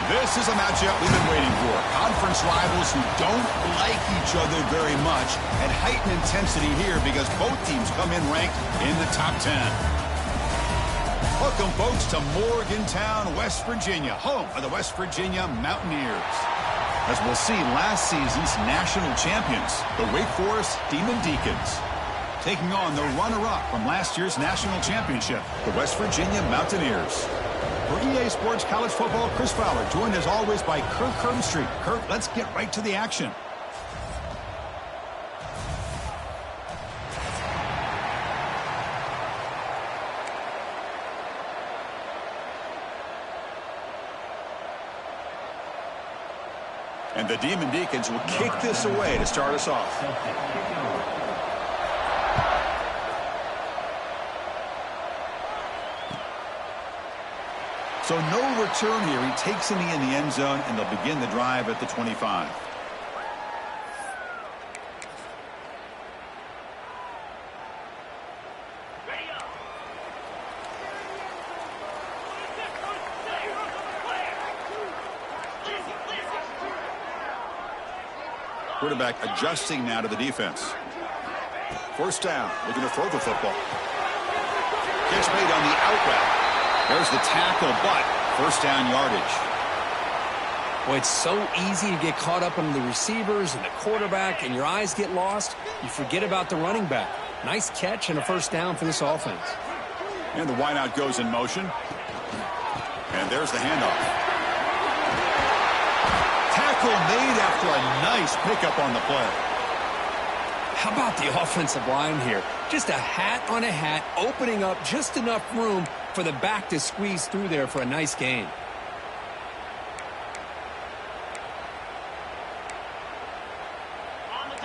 This is a matchup we've been waiting for. Conference rivals who don't like each other very much, and heightened intensity here because both teams come in ranked in the top 10. Welcome, folks, to Morgantown, West Virginia, home of the West Virginia Mountaineers. As we'll see, last season's national champions, the Wake Forest Demon Deacons, taking on the runner-up from last year's national championship, the West Virginia Mountaineers. For EA Sports College Football, Chris Fowler, joined as always by Kirk Herbstreit. Kirk, let's get right to the action. And the Demon Deacons will kick this away to start us off. So no return here. He takes in the end zone, and they'll begin the drive at the 25. Quarterback adjusting now to the defense. First down, looking to throw the football. Catch made on the out route. There's the tackle, but first down yardage. Well, it's so easy to get caught up on the receivers and the quarterback, and your eyes get lost. You forget about the running back. Nice catch and a first down for this offense. And the wideout goes in motion. And there's the handoff. Tackle made after a nice pickup on the play. How about the offensive line here? Just a hat on a hat, opening up just enough room for the back to squeeze through there for a nice gain.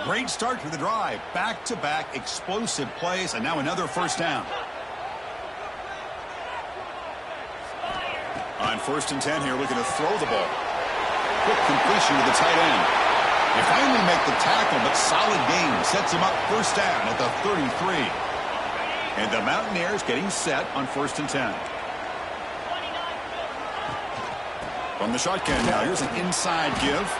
Great start to the drive. Back-to-back explosive plays, and now another first down. On 1st and 10 here, looking to throw the ball. Quick completion to the tight end. They finally make the tackle, but solid gain sets him up first down at the 33. And the Mountaineers getting set on 1st and 10. From the shotgun now, here's an inside give.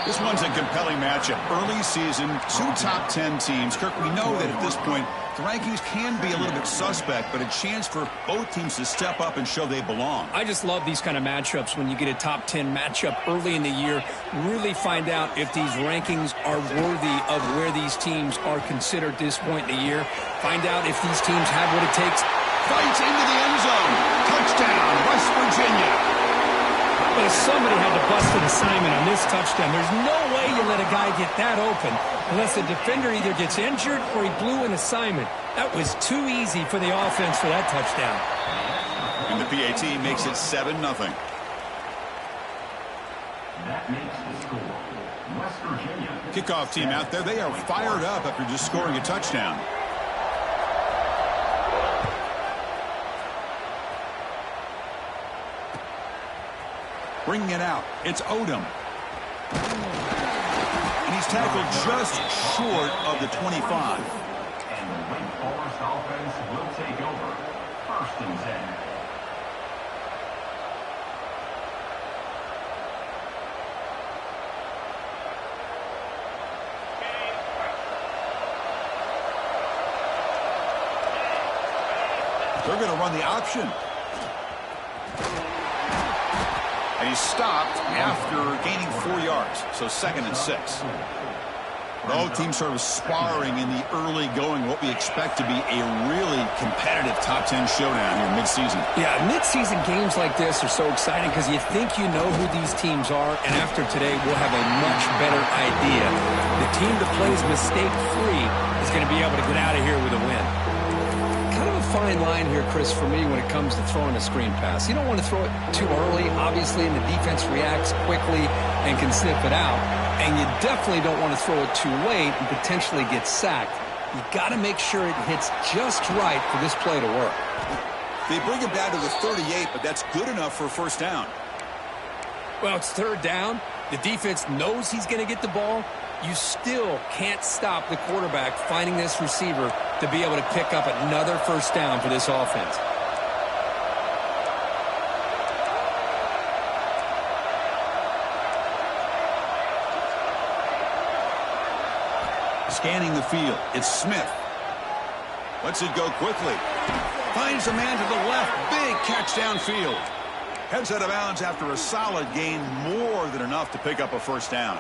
This one's a compelling matchup. Early season, two top 10 teams. Kirk, we know that at this point, the rankings can be a little bit suspect, but a chance for both teams to step up and show they belong. I just love these kind of matchups when you get a top 10 matchup early in the year. Really find out if these rankings are worthy of where these teams are considered at this point in the year. Find out if these teams have what it takes. Fights into the end zone. Touchdown, West Virginia. But somebody had to bust an assignment on this touchdown. There's no way you let a guy get that open unless the defender either gets injured or he blew an assignment. That was too easy for the offense for that touchdown. And the PAT makes it 7-0. That makes the score. West Virginia. Kickoff team out there. They are fired up after just scoring a touchdown. Bringing it out, it's Odom. And he's tackled just short of the 25. And the Wake Forest offense will take over. 1st and 10. They're going to run the option. And he stopped after gaining 4 yards. So 2nd and 6. Both teams sort of sparring in the early going, what we expect to be a really competitive top 10 showdown here mid-season. Yeah, mid-season games like this are so exciting because you think you know who these teams are, and after today we'll have a much better idea. The team that plays mistake-free is going to be able to get out of here with a win. Fine line here, Chris, for me when it comes to throwing a screen pass. You don't want to throw it too early, obviously, and the defense reacts quickly and can sniff it out. And you definitely don't want to throw it too late and potentially get sacked. You got to make sure it hits just right for this play to work. They bring him down to the 38, but that's good enough for a first down. Well, it's 3rd down. The defense knows he's going to get the ball. You still can't stop the quarterback finding this receiver to be able to pick up another first down for this offense. Scanning the field, it's Smith. Lets it go quickly. Finds a man to the left. Big catch downfield. Heads out of bounds after a solid gain, more than enough to pick up a first down.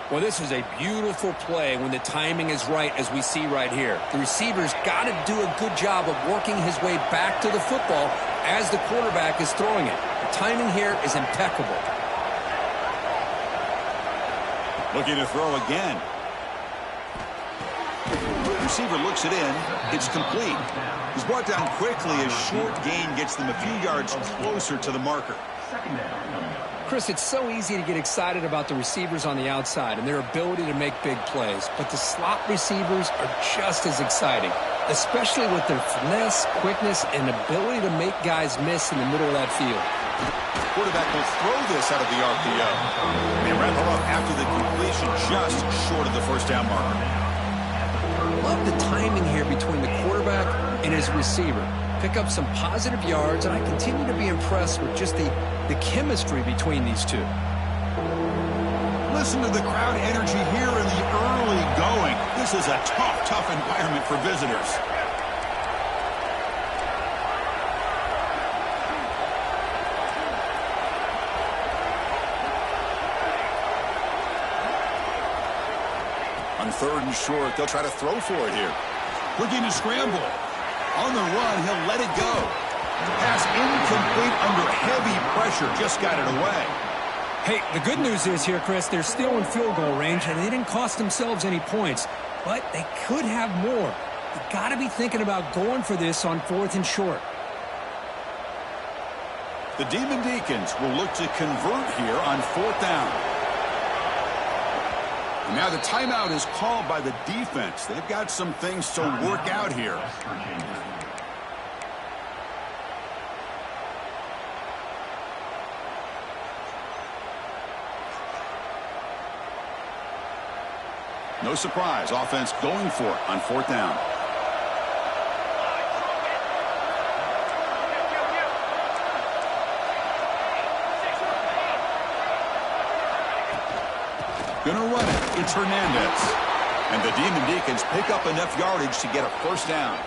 Well, this is a beautiful play when the timing is right, as we see right here. The receiver's got to do a good job of working his way back to the football as the quarterback is throwing it. The timing here is impeccable. Looking to throw again. Receiver looks it in. It's complete. He's brought down quickly as short gain gets them a few yards closer to the marker. Chris, it's so easy to get excited about the receivers on the outside and their ability to make big plays, but the slot receivers are just as exciting, especially with their finesse, quickness, and ability to make guys miss in the middle of that field. Quarterback will throw this out of the RPO. They wrap him up after the completion, just short of the first down marker. Love the timing here between the quarterback and his receiver. Pick up some positive yards, and I continue to be impressed with just the chemistry between these two. Listen to the crowd energy here in the early going. This is a tough environment for visitors. On third and short, they'll try to throw for it here. Looking to scramble. On the run, he'll let it go. Pass incomplete under heavy pressure. Just got it away. Hey, the good news is here, Chris, they're still in field goal range, and they didn't cost themselves any points. But they could have more. You got to be thinking about going for this on fourth and short. The Demon Deacons will look to convert here on fourth down. And now the timeout is called by the defense. They've got some things to work out here. No surprise, offense going for it on fourth down. Gonna run it. It's Hernandez. And the Demon Deacons pick up enough yardage to get a first down.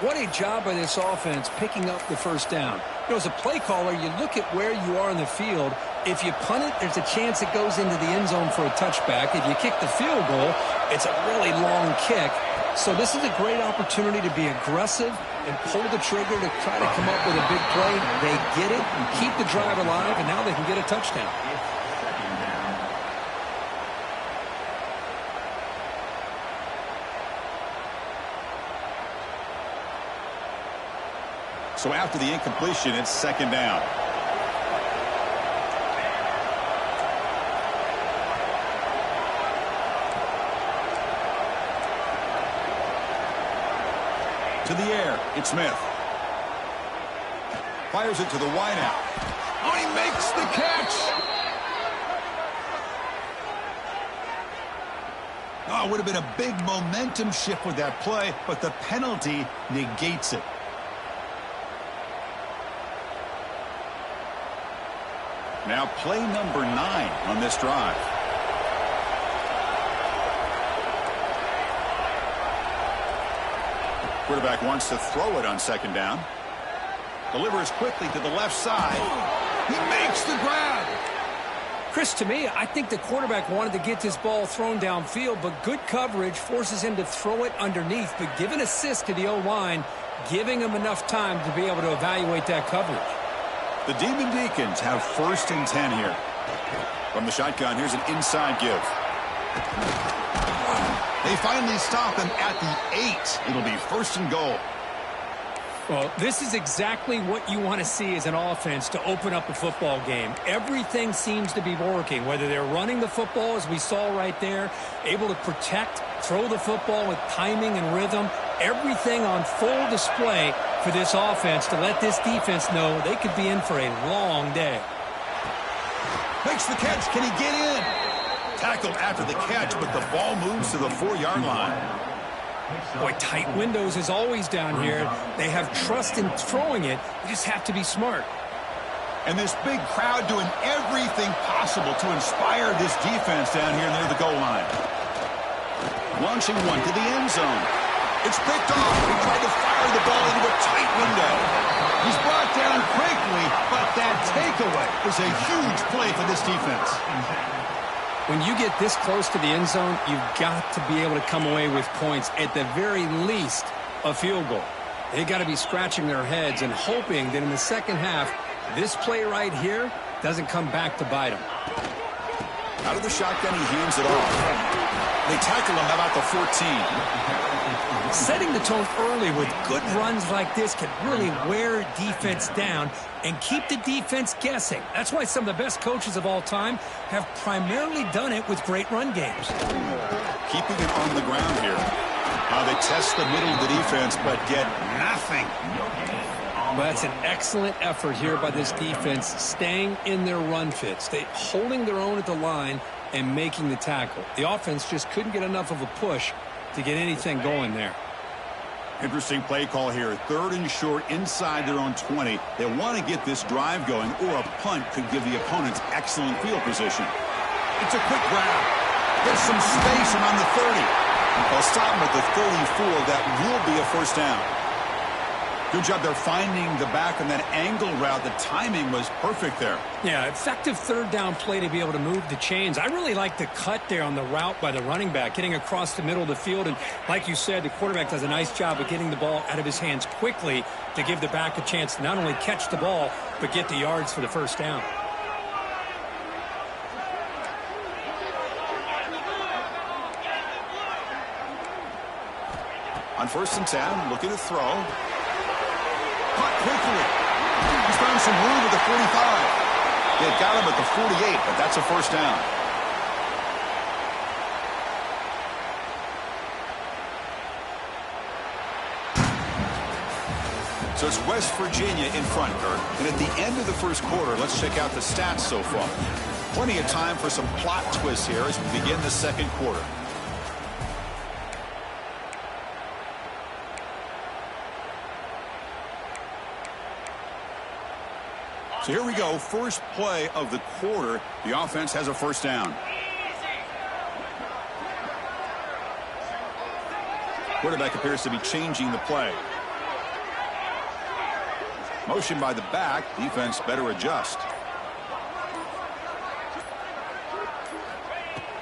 What a job by this offense picking up the first down. You know, as a play caller, you look at where you are in the field. If you punt it, there's a chance it goes into the end zone for a touchback. If you kick the field goal, it's a really long kick. So this is a great opportunity to be aggressive and pull the trigger to try to come up with a big play. They get it, keep the drive alive, and now they can get a touchdown. So after the incompletion, it's second down. To the air, it's Smith. Fires it to the wideout. Oh, he makes the catch! Oh, it would have been a big momentum shift with that play, but the penalty negates it. Now play number 9 on this drive. Quarterback wants to throw it on second down. Delivers quickly to the left side. He makes the grab. Chris, to me, I think the quarterback wanted to get this ball thrown downfield, but good coverage forces him to throw it underneath. But give an assist to the O-line, giving him enough time to be able to evaluate that coverage. The Demon Deacons have first and 10 here. From the shotgun, here's an inside give. They finally stop him at the 8. It'll be first and goal. Well, this is exactly what you want to see as an offense to open up a football game. Everything seems to be working, whether they're running the football, as we saw right there, able to protect, throw the football with timing and rhythm. Everything on full display for this offense to let this defense know they could be in for a long day. Makes the catch. Can he get in? Tackled after the catch, but the ball moves to the 4-yard line. Boy, tight windows is always down here. They have trust in throwing it. They just have to be smart. And this big crowd doing everything possible to inspire this defense down here near the goal line. Launching one to the end zone. It's picked off. He tried to fire the ball into a tight window. He's brought down quickly, but that takeaway is a huge play for this defense. When you get this close to the end zone, you've got to be able to come away with points. At the very least, a field goal. They got to be scratching their heads and hoping that in the second half, this play right here doesn't come back to bite them. Out of the shotgun, he hands it off. They tackle him about the 14. Setting the tone early with good runs like this can really wear defense down and keep the defense guessing. That's why some of the best coaches of all time have primarily done it with great run games. Keeping it on the ground here. They test the middle of the defense, but get nothing. Well, that's an excellent effort here by this defense, staying in their run fit, holding their own at the line and making the tackle. The offense just couldn't get enough of a push to get anything going there. Interesting play call here. 3rd and short inside their own 20. They want to get this drive going, or a punt could give the opponents excellent field position. It's a quick grab. There's some space around the 30. They'll stop him at the 34. That will be a first down. Good job there finding the back on that angle route. The timing was perfect there. Yeah, effective 3rd down play to be able to move the chains. I really like the cut there on the route by the running back, getting across the middle of the field. And like you said, the quarterback does a nice job of getting the ball out of his hands quickly to give the back a chance to not only catch the ball, but get the yards for the first down. On 1st and 10, looking to throw. Caught quickly. He's found some room at the 45. They've got him at the 48, but that's a first down. So it's West Virginia in front, Kurt. And at the end of the first quarter, let's check out the stats so far. Plenty of time for some plot twists here as we begin the second quarter. So here we go, first play of the quarter. The offense has a first down. Quarterback appears to be changing the play. Motion by the back. Defense better adjust.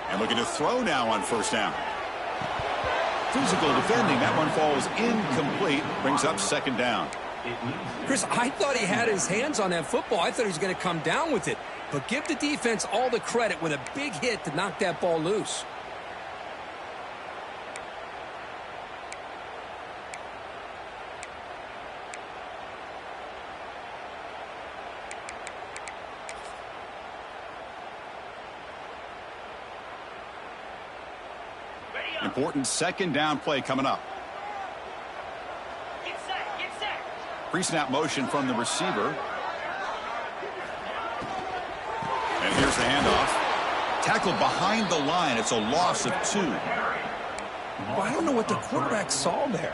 And looking to throw now on first down. Physical defending. That one falls incomplete. Brings up second down. Chris, I thought he had his hands on that football. I thought he was going to come down with it. But give the defense all the credit with a big hit to knock that ball loose. Important second down play coming up. Pre-snap motion from the receiver. And here's the handoff. Tackled behind the line. It's a loss of 2. Well, I don't know what the quarterback saw there.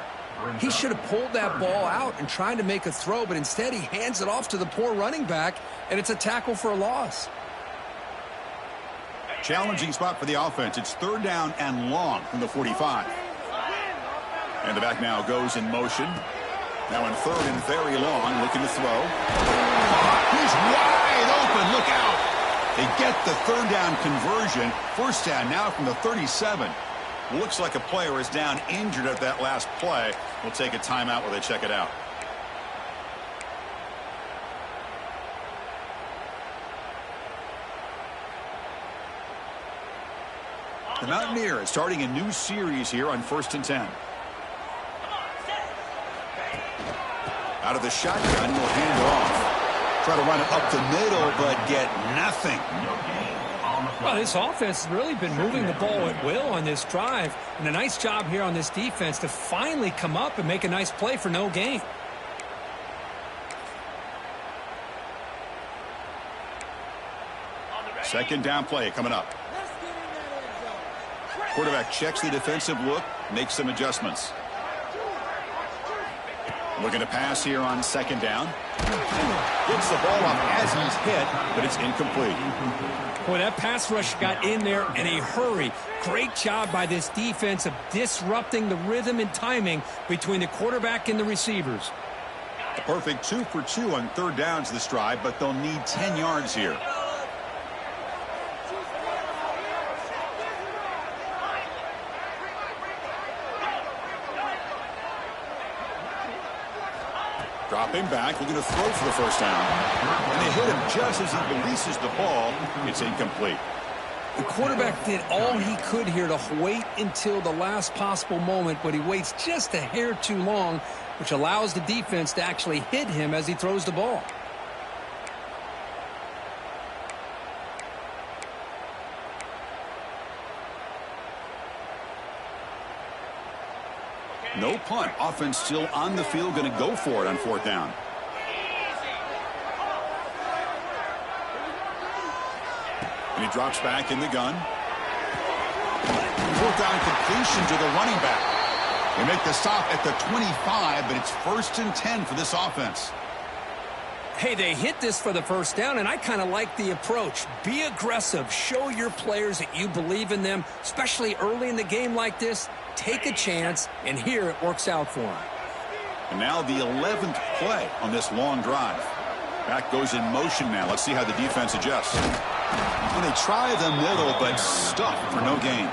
He should have pulled that ball out and tried to make a throw, but instead he hands it off to the poor running back, and it's a tackle for a loss. Challenging spot for the offense. It's 3rd down and long from the 45. And the back now goes in motion. Now in 3rd and very long, looking to throw. He's wide open. Look out. They get the 3rd down conversion. First down now from the 37. Looks like a player is down injured at that last play. We'll take a timeout while they check it out. The Mountaineers starting a new series here on 1st and 10. Out of the shotgun, will hand it off. Try to run it up the middle, but get nothing. Well, this offense has really been moving the ball at will on this drive. And a nice job here on this defense to finally come up and make a nice play for no gain. Second down play coming up. Quarterback checks the defensive look, makes some adjustments. Looking to pass here on second down. Gets the ball off as he's hit, but it's incomplete. Boy, that pass rush got in there in a hurry. Great job by this defense of disrupting the rhythm and timing between the quarterback and the receivers. A perfect 2 for 2 on third downs this drive, but they'll need 10 yards here. Dropping back, looking to throw for the first down. And they hit him just as he releases the ball. It's incomplete. The quarterback did all he could here to wait until the last possible moment, but he waits just a hair too long, which allows the defense to actually hit him as he throws the ball. No punt. Offense still on the field, going to go for it on fourth down. And he drops back in the gun. Fourth down completion to the running back. They make the stop at the 25, but it's 1st and 10 for this offense. Hey, they hit this for the first down, and I kind of like the approach. Be aggressive. Show your players that you believe in them, especially early in the game like this. Take a chance, and here it works out for him. And now the 11th play on this long drive. Back goes in motion now. Let's see how the defense adjusts. And they try the middle, but stuffed for no gain.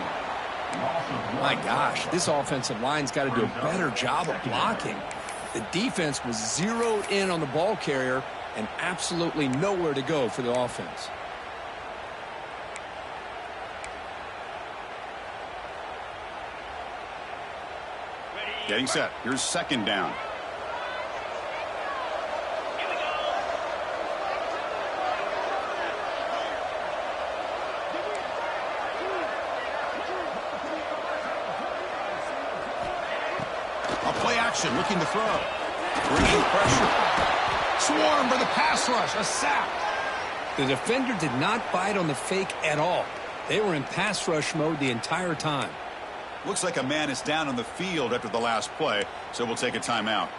My gosh, this offensive line's got to do a better job of blocking. The defense was zeroed in on the ball carrier and absolutely nowhere to go for the offense. Getting set. Here's second down. A play action, looking to throw. Bringing pressure. Swarm for the pass rush. A sack. The defender did not bite on the fake at all. They were in pass rush mode the entire time. Looks like a man is down on the field after the last play, so we'll take a timeout.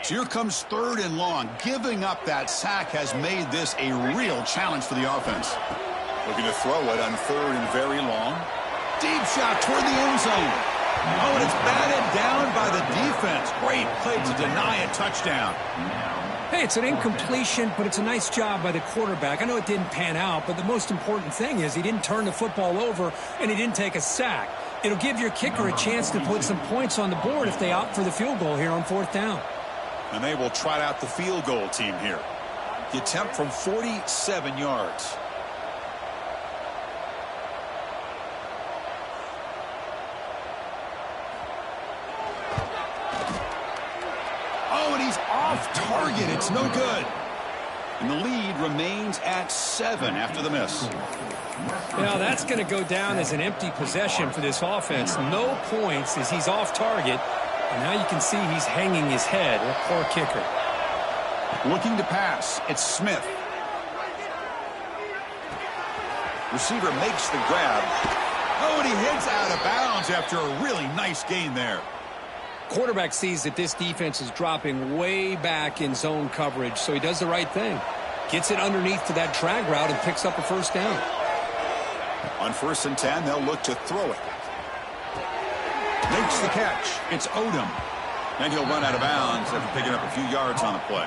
So here comes 3rd and long. Giving up that sack has made this a real challenge for the offense. Looking to throw it on 3rd and very long. Deep shot toward the end zone. Oh, and it's batted down by the defense. Great play to deny a touchdown. Hey, it's an incompletion, but it's a nice job by the quarterback. I know it didn't pan out, but the most important thing is he didn't turn the football over and he didn't take a sack. It'll give your kicker a chance to put some points on the board if they opt for the field goal here on 4th down. And they will trot out the field goal team here. The attempt from 47 yards. Oh, and he's off target. It's no good. And the lead remains at 7 after the miss. Now that's going to go down as an empty possession for this offense. No points as he's off target. And now you can see he's hanging his head. A poor kicker. Looking to pass. It's Smith. Receiver makes the grab. Oh, and he hits out of bounds after a really nice gain there. Quarterback sees that this defense is dropping way back in zone coverage, so he does the right thing. Gets it underneath to that drag route and picks up a first down. On 1st and 10, they'll look to throw it. Makes the catch. It's Odom. And he'll run out of bounds after picking up a few yards on the play.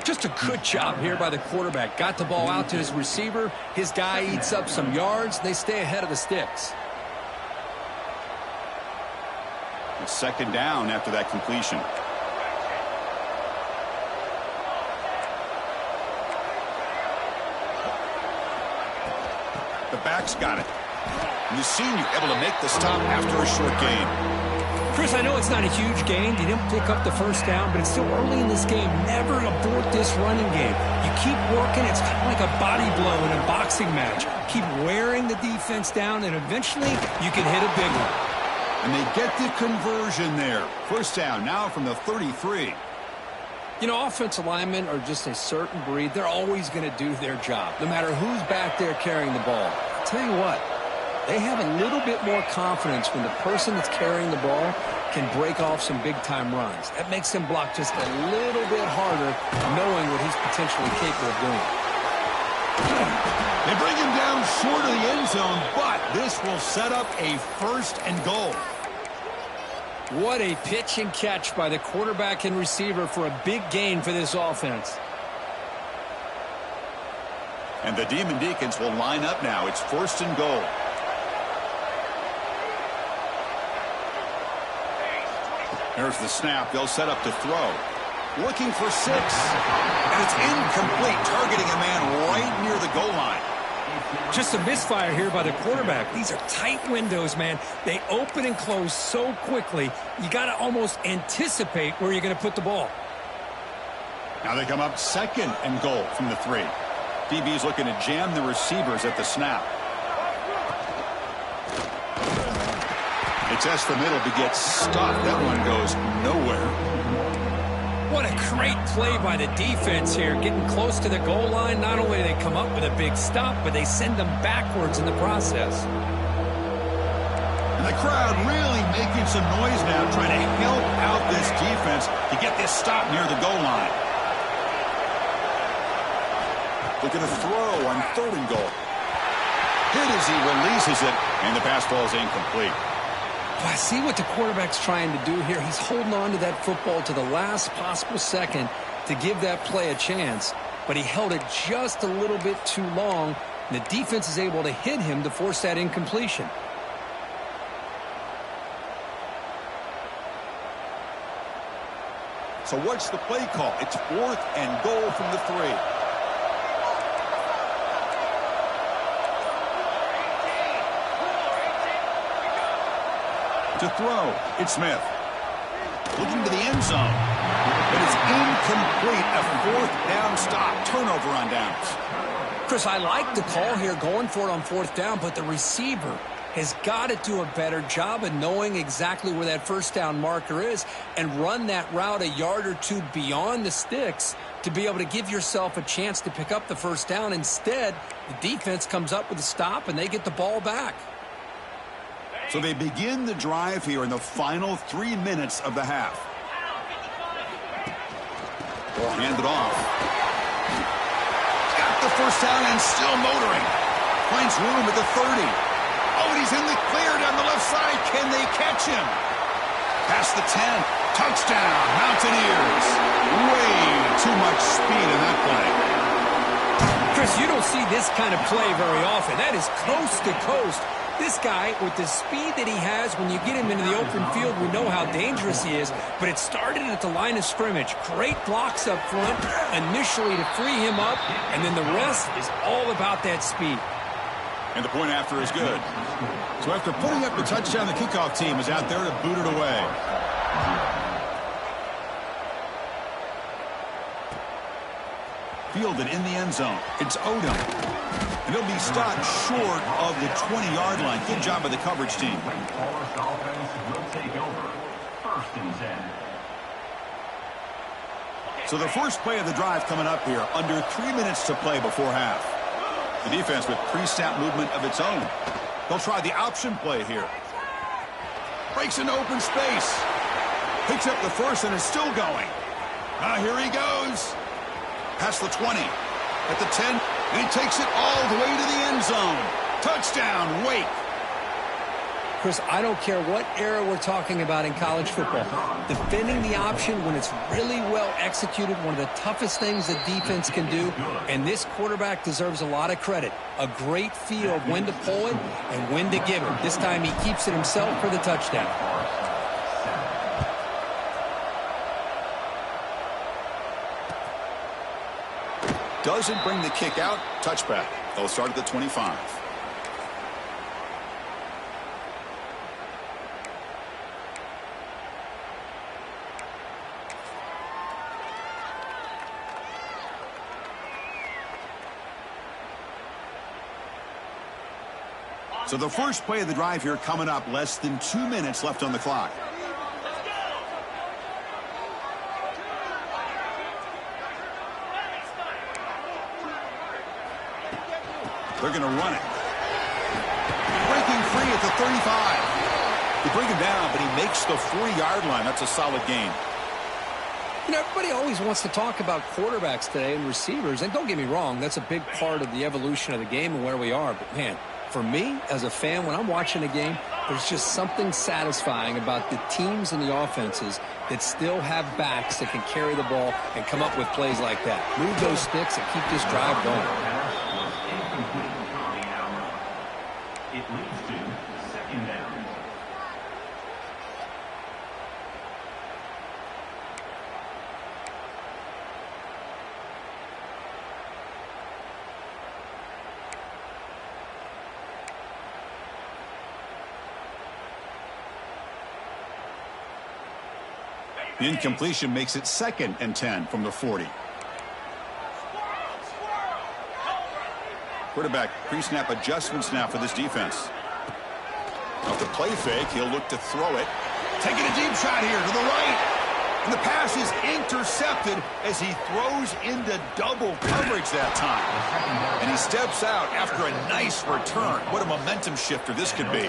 Just a good job here by the quarterback. Got the ball out to his receiver. His guy eats up some yards. They stay ahead of the sticks. It's 2nd down after that completion. The back's got it. And the senior able to make the stop after a short gain. Chris, I know it's not a huge gain. He didn't pick up the first down, but it's still early in this game. Never abort this running game. You keep working. It's kind of like a body blow in a boxing match. Keep wearing the defense down, and eventually you can hit a big one. And they get the conversion there. First down now from the 33. You know, offensive linemen are just a certain breed. They're always going to do their job, no matter who's back there carrying the ball. I'll tell you what, they have a little bit more confidence when the person that's carrying the ball can break off some big-time runs. That makes them block just a little bit harder, knowing what he's potentially capable of doing. They bring him down short of the end zone, but this will set up a first and goal. What a pitch and catch by the quarterback and receiver for a big gain for this offense. And the Demon Deacons will line up now. It's first and goal. There's the snap. They'll set up to throw. Looking for 6. And it's incomplete, targeting a man right near the goal line. Just a misfire here by the quarterback. These are tight windows, man. They open and close so quickly, you got to almost anticipate where you're going to put the ball. Now they come up second and goal from the 3. DB's looking to jam the receivers at the snap. They test the middle to get stuffed. That one goes nowhere. What a great play by the defense here. Getting close to the goal line, not only do they come up with a big stop, but they send them backwards in the process. And the crowd really making some noise now, trying to help out this defense to get this stop near the goal line. Looking to throw on 3rd and goal. Hit as he releases it, and the pass ball is incomplete. I see what the quarterback's trying to do here. He's holding on to that football to the last possible second to give that play a chance, but he held it just a little bit too long, and the defense is able to hit him to force that incompletion. So what's the play call? It's 4th and goal from the 3. To throw, it's Smith. Looking to the end zone. But it's incomplete. A 4th down stop. Turnover on downs. Chris, I like the call here going for it on 4th down, but the receiver has got to do a better job of knowing exactly where that first down marker is and run that route a yard or 2 beyond the sticks to be able to give yourself a chance to pick up the first down. Instead, the defense comes up with a stop and they get the ball back. So they begin the drive here in the final 3 minutes of the half. Ball handed off. Got the first down and still motoring. Finds room at the 30. Oh, and he's in the clear down the left side. Can they catch him? Past the 10. Touchdown, Mountaineers. Way too much speed in that play. Chris, you don't see this kind of play very often. That is coast to coast. This guy, with the speed that he has, when you get him into the open field, we know how dangerous he is, but it started at the line of scrimmage. Great blocks up front, initially to free him up, and then the rest is all about that speed. And the point after is good. So after putting up the touchdown, the kickoff team is out there to boot it away. Fielded in the end zone. It's Odom. And he'll be stopped short of the 20-yard line. Good job by the coverage team. Forest offense will take over. 1st and 10. So the first play of the drive coming up here. Under 3 minutes to play before half. The defense with pre-snap movement of its own. They'll try the option play here. Breaks into open space. Picks up the first and is still going. Here he goes. Past the 20. At the 10. And he takes it all the way to the end zone. Touchdown, Wake. Chris, I don't care what era we're talking about in college football. Defending the option when it's really well executed, one of the toughest things a defense can do, and this quarterback deserves a lot of credit. A great feel of when to pull it and when to give it. This time he keeps it himself for the touchdown. Doesn't bring the kick out. Touchback. They'll start at the 25. So the first play of the drive here coming up, less than 2 minutes left on the clock. They're going to run it. Breaking free at the 35. They bring him down, but he makes the 40-yard line. That's a solid gain. You know, everybody always wants to talk about quarterbacks today and receivers. And don't get me wrong, that's a big part of the evolution of the game and where we are. But, man, for me, as a fan, when I'm watching a game, there's just something satisfying about the teams and the offenses that still have backs that can carry the ball and come up with plays like that. Move those sticks and keep this drive going. It leads to second down. The incompletion makes it 2nd and 10 from the 40. Quarterback pre-snap adjustments now for this defense. Off the play fake, he'll look to throw it. Taking a deep shot here to the right. And the pass is intercepted as he throws into double coverage that time. And he steps out after a nice return. What a momentum shifter this could be.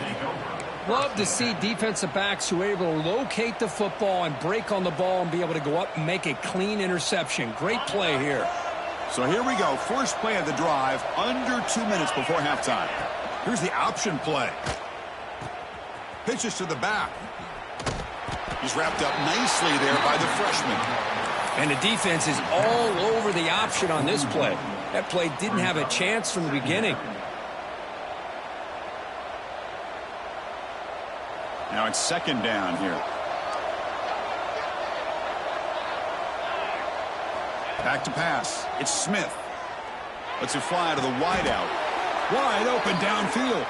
Love to see defensive backs who are able to locate the football and break on the ball and be able to go up and make a clean interception. Great play here. So here we go. First play of the drive, under 2 minutes before halftime. Here's the option play. Pitches to the back. He's wrapped up nicely there by the freshman. And the defense is all over the option on this play. That play didn't have a chance from the beginning. Now it's 2nd down here. Back to pass. It's Smith. Lets it fly to the wideout. Wide open downfield.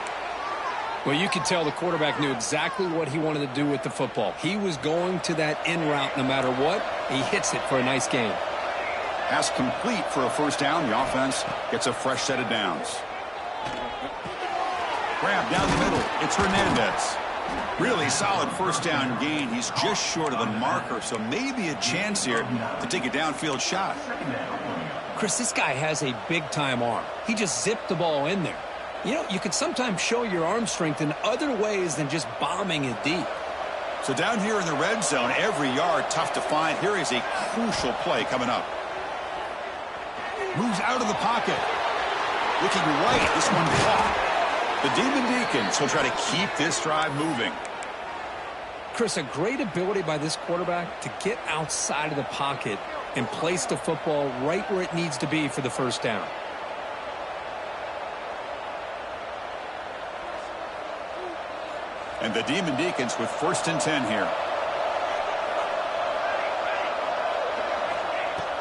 Well, you could tell the quarterback knew exactly what he wanted to do with the football. He was going to that in route no matter what. He hits it for a nice gain. Pass complete for a first down. The offense gets a fresh set of downs. Grab down the middle. It's Hernandez. Really solid first down gain. He's just short of the marker, so maybe a chance here to take a downfield shot. Chris, this guy has a big-time arm. He just zipped the ball in there. You know, you can sometimes show your arm strength in other ways than just bombing it deep. So down here in the red zone, every yard tough to find. Here is a crucial play coming up. Moves out of the pocket. Looking right, this one caught. The Demon Deacons will try to keep this drive moving. Chris, a great ability by this quarterback to get outside of the pocket and place the football right where it needs to be for the first down. And the Demon Deacons with 1st and 10 here.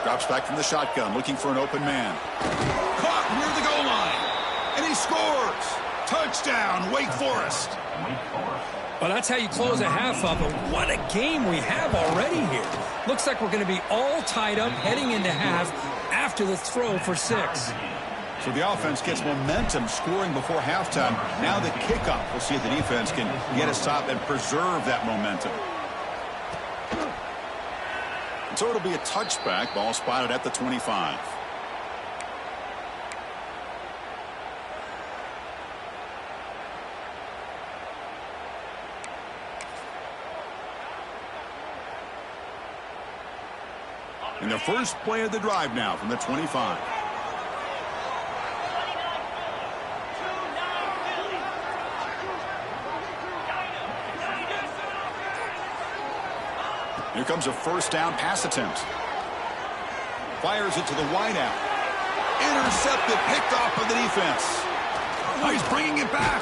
Drops back from the shotgun, looking for an open man. Caught near the goal line. And he scores. Touchdown, Wake Forest. Well, that's how you close a half up. But what a game we have already here. Looks like we're going to be all tied up heading into half after the throw for 6. So the offense gets momentum scoring before halftime. Now the kickoff. We'll see if the defense can get a stop and preserve that momentum. And so it'll be a touchback. Ball spotted at the 25. And the first play of the drive now from the 25. Here comes a first down pass attempt. Fires it to the wideout. Intercepted, picked off by the defense. Oh, he's bringing it back.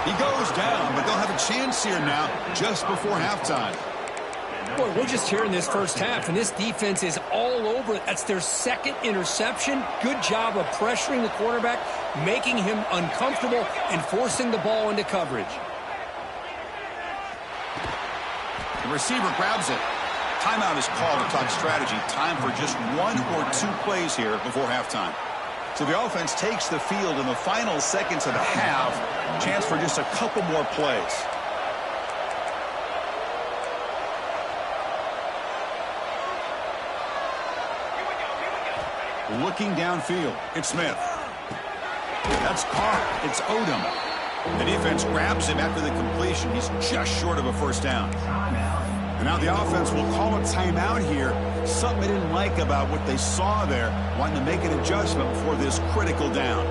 He goes down, but they'll have a chance here now just before halftime. Boy, we're just here in this first half, and this defense is all over it. That's their 2nd interception. Good job of pressuring the quarterback, making him uncomfortable, and forcing the ball into coverage. The receiver grabs it. Timeout is called to talk strategy. Time for just 1 or 2 plays here before halftime. So the offense takes the field in the final seconds of the half. Chance for just a couple more plays. Looking downfield, it's Smith. That's Carr. It's Odom. The defense grabs him after the completion. He's just short of a first down. And now the offense will call a timeout here. Something they didn't like about what they saw there, wanting to make an adjustment before this critical down.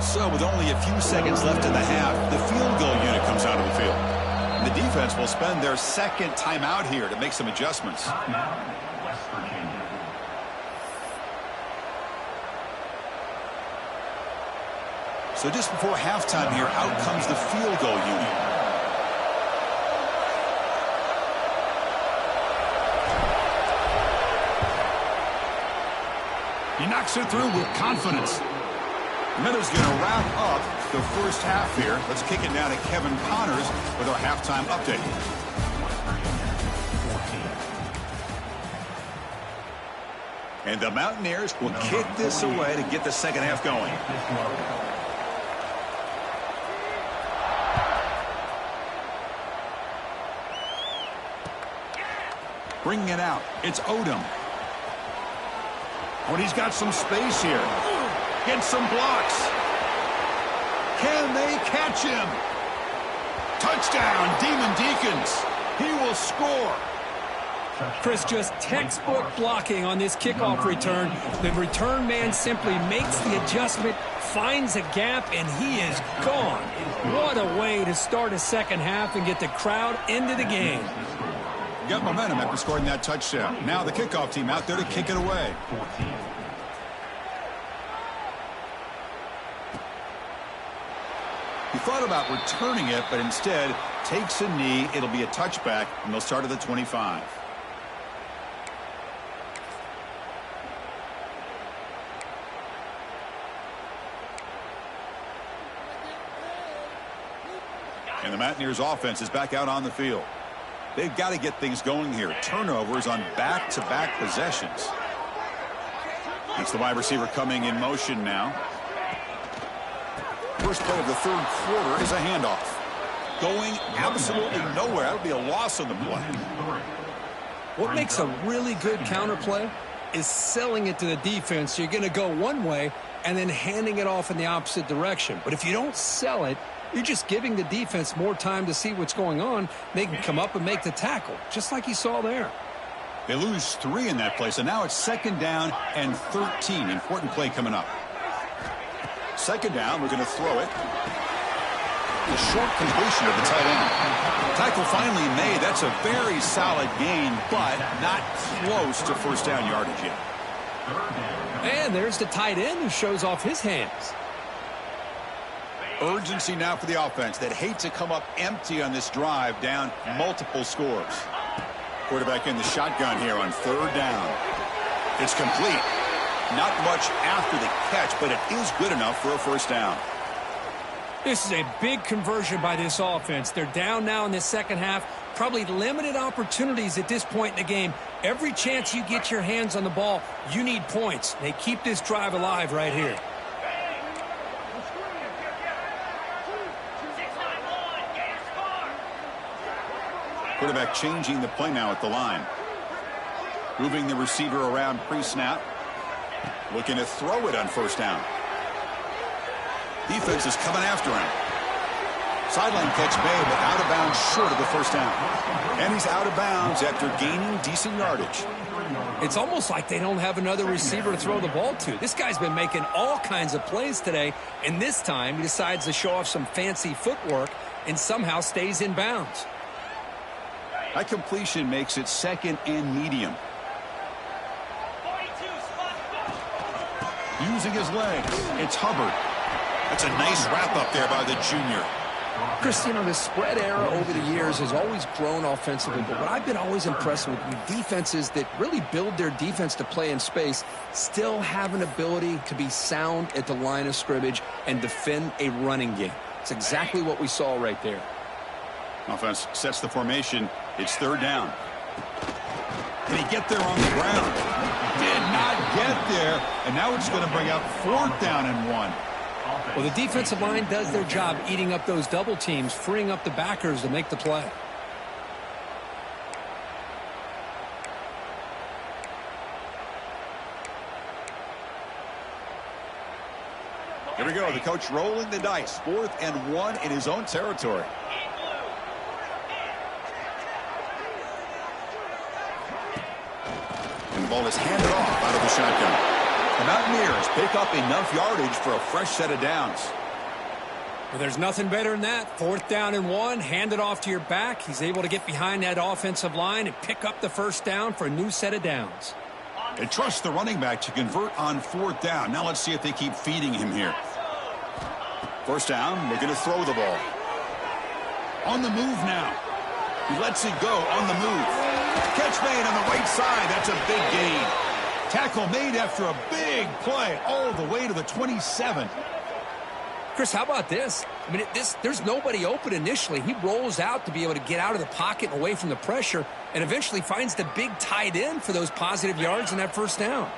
So with only a few seconds left in the half, the field goal unit comes out of the field. And the defense will spend their second timeout here to make some adjustments. West Virginia. So just before halftime here, out comes the field goal unit. He knocks it through with confidence. Miller's going to wrap up the first half here. Let's kick it now to Kevin Connors with our halftime update. And the Mountaineers will kick this away to get the second half going. Bringing it out, it's Odom. Oh, and he's got some space here. Gets some blocks. Can they catch him? Touchdown, Demon Deacons. He will score. Chris, just textbook blocking on this kickoff return. The return man simply makes the adjustment, finds a gap, and he is gone. What a way to start a second half and get the crowd into the game. Got momentum after scoring that touchdown. Now the kickoff team out there to kick it away. He thought about returning it, but instead takes a knee. It'll be a touchback, and they'll start at the 25. And the Mountaineers offense is back out on the field. They've got to get things going here. Turnovers on back-to-back possessions. It's the wide receiver coming in motion now. First play of the third quarter is a handoff. Going absolutely nowhere. That would be a loss on the play. What makes a really good counterplay is selling it to the defense. You're going to go one way and then handing it off in the opposite direction. But if you don't sell it, you're just giving the defense more time to see what's going on. They can come up and make the tackle, just like you saw there. They lose 3 in that play, so now it's second down and 13. Important play coming up. Second down, we're going to throw it. The short completion of the tight end. Tackle finally made. That's a very solid gain, but not close to first down yardage yet. And there's the tight end who shows off his hands. Urgency now for the offense that hate to come up empty on this drive, down multiple scores. Quarterback in the shotgun here on third down. It's complete. Not much after the catch, but it is good enough for a first down. This is a big conversion by this offense. They're down now in the second half. Probably limited opportunities at this point in the game. Every chance you get your hands on the ball, you need points. They keep this drive alive right here. Quarterback changing the play now at the line. Moving the receiver around pre-snap. Looking to throw it on first down. Defense is coming after him. Sideline catch made, but out of bounds short of the first down. And he's out of bounds after gaining decent yardage. It's almost like they don't have another receiver to throw the ball to. This guy's been making all kinds of plays today, and this time he decides to show off some fancy footwork and somehow stays in bounds. That completion makes it second and medium. Using his legs, it's Hubbard. That's a nice wrap up there by the junior. Chris, you know, the spread era over the years has always grown offensively, but what I've been always impressed with defenses that really build their defense to play in space still have an ability to be sound at the line of scrimmage and defend a running game. It's exactly what we saw right there. Offense sets the formation. It's third down. Can he get there on the ground? Did not get there, and now it's going to bring up 4th down and 1. Well, the defensive line does their job eating up those double teams, freeing up the backers to make the play. Here we go, the coach rolling the dice. 4th and 1 in his own territory. And the ball is handed off out of the shotgun. The Mountaineers pick up enough yardage for a fresh set of downs. Well, there's nothing better than that. 4th down and 1, hand it off to your back. He's able to get behind that offensive line and pick up the first down for a new set of downs. They trust the running back to convert on 4th down. Now let's see if they keep feeding him here. 1st down, looking to throw the ball. On the move now. He lets it go on the move. Catch made on the right side. That's a big gain. Tackle made after a big play all the way to the 27. Chris, how about this? I mean, there's nobody open initially. He rolls out to be able to get out of the pocket and away from the pressure and eventually finds the big tight end for those positive yards in that 1st down.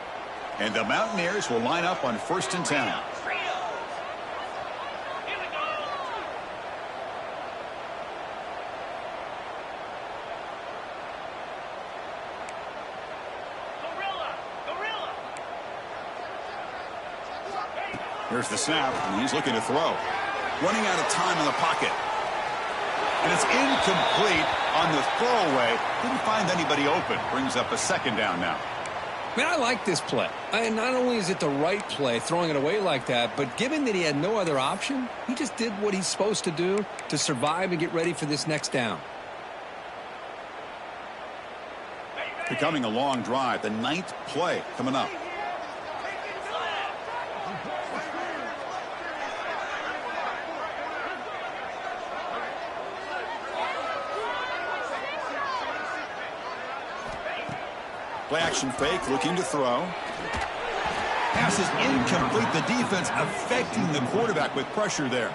And the Mountaineers will line up on 1st and 10. Here's the snap, and he's looking to throw. Running out of time in the pocket. And it's incomplete on the throwaway. Didn't find anybody open. Brings up a 2nd down now. Man, I like this play. And not only is it the right play, throwing it away like that, but given that he had no other option, he just did what he's supposed to do to survive and get ready for this next down. Becoming a long drive. The 9th play coming up. Play action fake, looking to throw. Pass is incomplete. The defense affecting the quarterback with pressure there.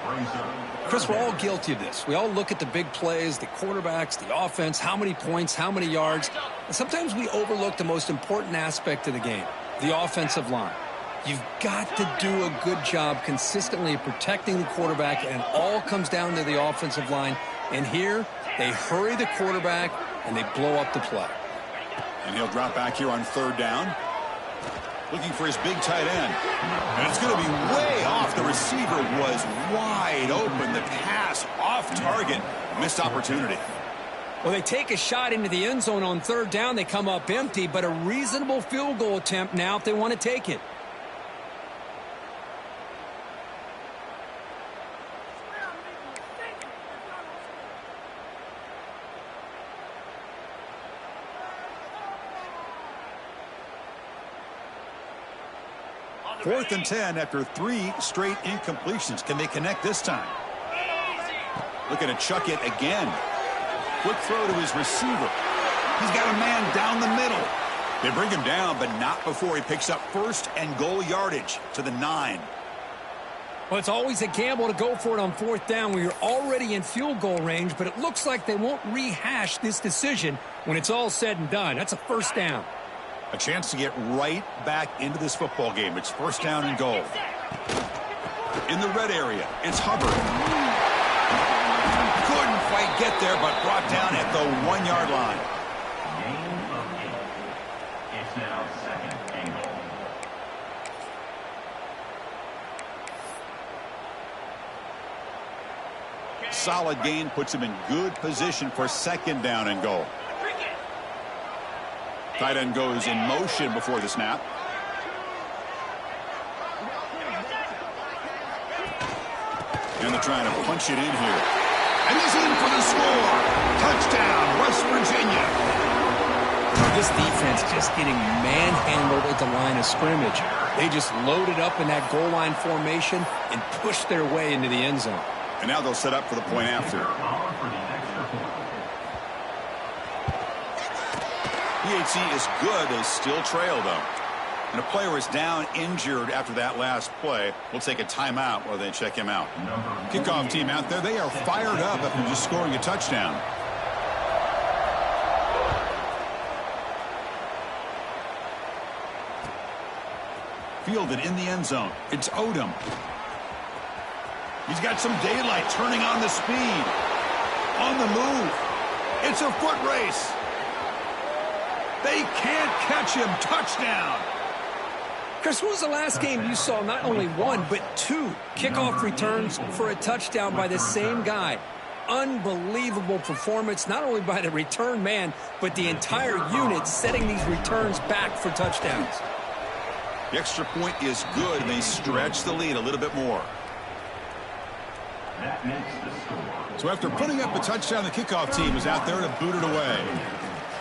Chris, we're all guilty of this. We all look at the big plays, the quarterbacks, the offense, how many points, how many yards. And sometimes we overlook the most important aspect of the game, the offensive line. You've got to do a good job consistently protecting the quarterback, and it all comes down to the offensive line. And here, they hurry the quarterback, and they blow up the play. And he'll drop back here on 3rd down. Looking for his big tight end. And it's going to be way off. The receiver was wide open. The pass off target. Missed opportunity. Well, they take a shot into the end zone on 3rd down. They come up empty, but a reasonable field goal attempt now if they want to take it. Fourth and 10 after 3 straight incompletions. Can they connect this time? Looking to chuck it again. Quick throw to his receiver. He's got a man down the middle. They bring him down, but not before he picks up 1st and goal yardage to the 9. Well, it's always a gamble to go for it on 4th down when you're already in field goal range, but it looks like they won't rehash this decision when it's all said and done. That's a 1st down. A chance to get right back into this football game. It's 1st down and goal. In the red area, it's Hubbard. Couldn't quite get there, but brought down at the 1-yard line. Gain of 8. It's now 2nd and goal. Solid gain puts him in good position for 2nd down and goal. Tight end goes in motion before the snap. And they're trying to punch it in here. And he's in for the score. Touchdown, West Virginia. This defense just getting manhandled at the line of scrimmage. They just loaded up in that goal line formation and pushed their way into the end zone. And now they'll set up for the point after. PHC is good. They still trail, though. And a player is down injured after that last play. We'll take a timeout while they check him out. Kickoff team out there. They are fired up after just scoring a touchdown. fielded in the end zone. It's Odom. He's got some daylight, turning on the speed. On the move. It's a foot race. They can't catch him. Touchdown. Chris, when was the last game you saw not only one, but two kickoff returns for a touchdown by the same guy? Unbelievable performance, not only by the return man, but the entire unit setting these returns back for touchdowns. The extra point is good, and they stretch the lead a little bit more. That makes the score. So after putting up a touchdown, the kickoff team is out there to boot it away.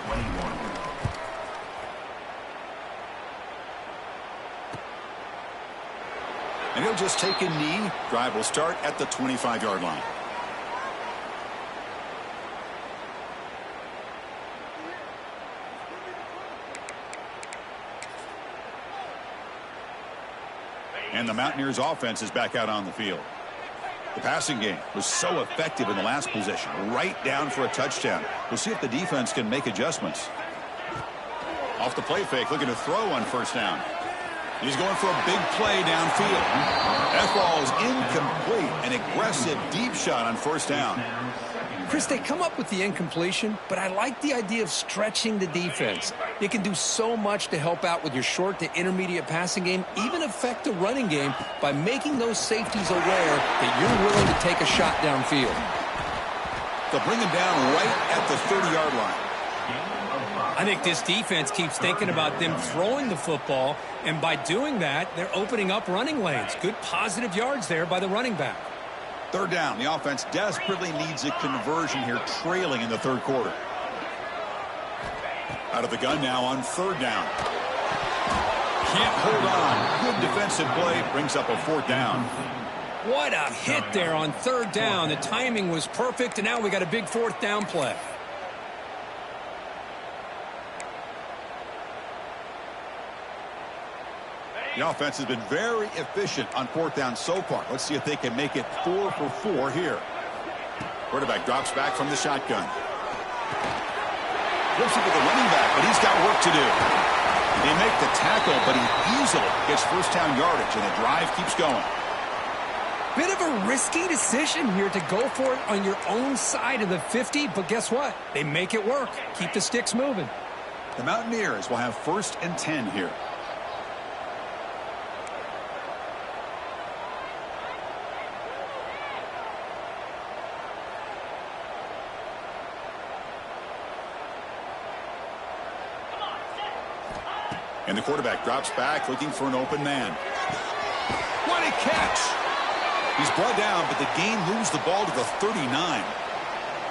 21. And he'll just take a knee. Drive will start at the 25-yard line. And the Mountaineers offense is back out on the field. The passing game was so effective in the last possession, right down for a touchdown. We'll see if the defense can make adjustments. Off the play fake, looking to throw on first down. He's going for a big play downfield. That ball is incomplete. An aggressive deep shot on first down. Chris, they come up with the incompletion, but I like the idea of stretching the defense. You can do so much to help out with your short to intermediate passing game, even affect the running game by making those safeties aware that you're willing to take a shot downfield. They'll bring him down right at the 30-yard line. I think this defense keeps thinking about them throwing the football, and by doing that, they're opening up running lanes. Good positive yards there by the running back. Third down. The offense desperately needs a conversion here, trailing in the third quarter. Out of the gun now on third down. Can't hold on. Good defensive play. Brings up a fourth down. What a hit there on third down. The timing was perfect, and now we got a big fourth down play. The offense has been very efficient on fourth down so far. Let's see if they can make it 4 for 4 here. Quarterback drops back from the shotgun. Looks it to the running back, but he's got work to do. They make the tackle, but he easily gets first down yardage, and the drive keeps going. Bit of a risky decision here to go for it on your own side of the 50, but guess what? They make it work. Keep the sticks moving. The Mountaineers will have 1st and 10 here. And the quarterback drops back, looking for an open man. What a catch! He's brought down, but the gain moves the ball to the 39.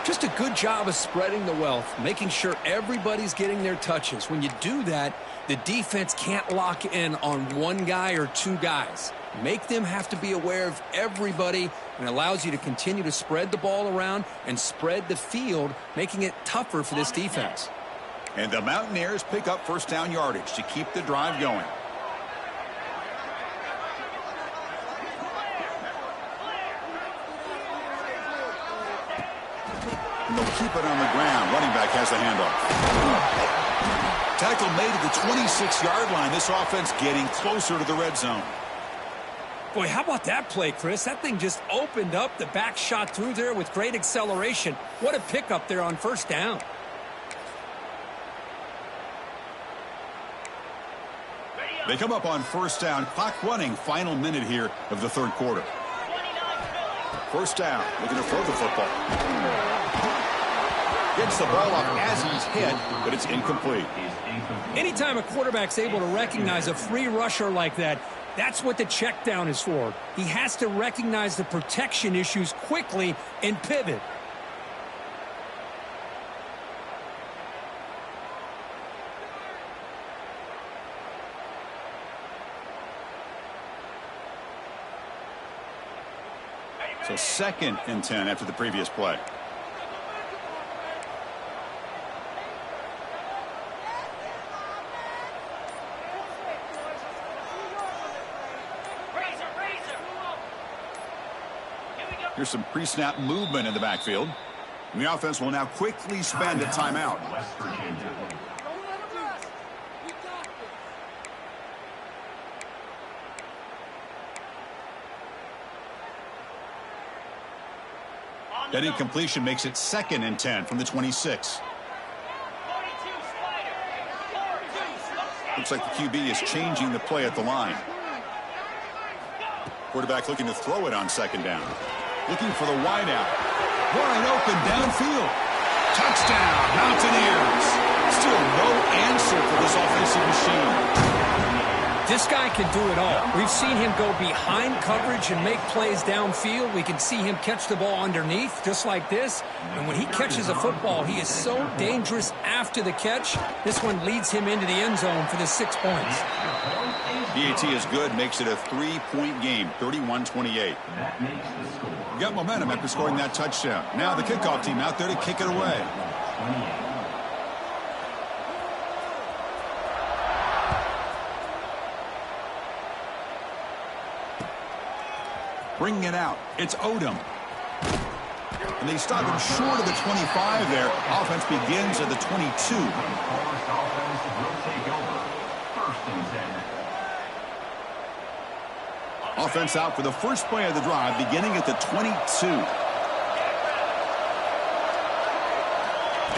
Just a good job of spreading the wealth, making sure everybody's getting their touches. When you do that, the defense can't lock in on one guy or two guys. Make them have to be aware of everybody, and allows you to continue to spread the ball around and spread the field, making it tougher for this defense. And the Mountaineers pick up first down yardage to keep the drive going. And they'll keep it on the ground. Running back has the handoff. Tackle made at the 26-yard line. This offense getting closer to the red zone. Boy, how about that play, Chris? That thing just opened up. The back shot through there with great acceleration. What a pickup there on first down. They come up on first down. Clock running. Final minute here of the third quarter. First down. Looking to throw the football. Gets the ball up as he's hit, but it's incomplete. Anytime a quarterback's able to recognize a free rusher like that, that's what the check down is for. He has to recognize the protection issues quickly and pivot. So 2nd and 10 after the previous play. Here's some pre-snap movement in the backfield. And the offense will now quickly spend a timeout. West Virginia. That incompletion makes it 2nd and 10 from the 26. Looks like the QB is changing the play at the line. Quarterback looking to throw it on 2nd down. Looking for the wideout. Wide open downfield. Touchdown, Mountaineers. Still no answer for this offensive machine. This guy can do it all. We've seen him go behind coverage and make plays downfield. We can see him catch the ball underneath, just like this. And when he catches a football, he is so dangerous after the catch. This one leads him into the end zone for the 6 points. PAT is good, makes it a 3-point game, 31-28. Got momentum after scoring that touchdown. Now the kickoff team out there to kick it away. Bringing it out, it's Odom. And they stop him short of the 25 there. Offense begins at the 22. Offense out for the first play of the drive, beginning at the 22.